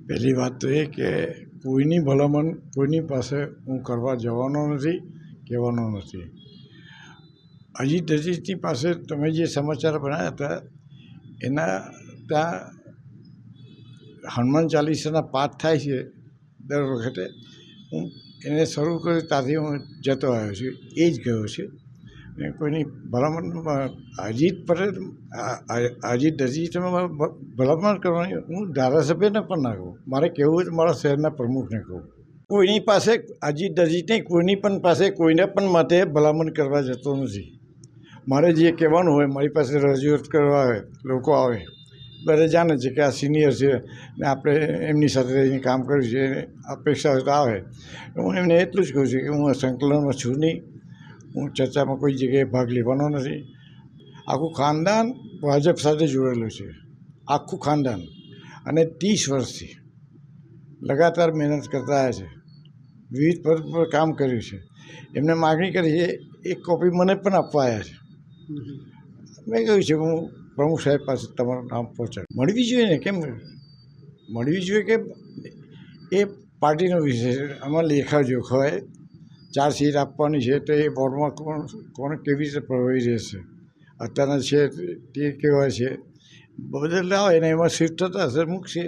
પહેલી વાત તો એ કે કોઈની ભલામણ કોઈની પાસે હું કરવા જવાનો નથી, કહેવાનો નથી. અજીતજી પાસે તમે જે સમાચાર બનાવ્યા હતા એના ત્યાં હનુમાન ચાલીસાના પાઠ થાય છે દર વખતે. હું એને શરૂ કર્યું ત્યાંથી હું જતો આવ્યો છું, એ જ ગયો છે. ને કોઈની ભલામણ અજીત પટેલ અજીતજી તમે ભલામણ કરવાની, હું ધારાસભ્યને પણ ના કહું. મારે કહેવું તો મારા શહેરના પ્રમુખને કહું. કોઈની પાસે અજીતજી કોઈની પણ પાસે કોઈને પણ માટે ભલામણ કરવા જતો નથી. મારે જે કહેવાનું હોય, મારી પાસે રજૂઆત કરવા આવે, લોકો આવે, બધા જાણે છે કે આ સિનિયર છે ને આપણે એમની સાથે રહીને કામ કર્યું છે, અપેક્ષા હોય તો આવે. હું એમને એટલું જ કહું છું કે હું સંકલનમાં છું નહીં, હું ચર્ચામાં કોઈ જગ્યાએ ભાગ લેવાનો નથી. આખું ખાનદાન ભાજપ સાથે જોડેલું છે, આખું ખાનદાન, અને 30 વર્ષથી લગાતાર મહેનત કરતા આવ્યા છે, વિવિધ પદ પર કામ કર્યું છે. એમને માગણી કરી છે, એક કોપી મને પણ આપવા આવ્યા છે. મેં કહ્યું છે હું પ્રમુખ સાહેબ પાસે તમારું નામ પહોંચાડ. મળવી જોઈએ ને, કેમ મળવી જોઈએ કે એ પાર્ટીનો વિષય છે. આમાં લેખાજોખા હોય, 4 સીટ આપવાની છે તો એ બોર્ડમાં કોણ કેવી રીતે પ્રભાવી રહેશે, અત્યારના છે તે કેવા છે, બદલાવ આવે ને એમાં શિફ્ટ થતા હશે મૂકશે.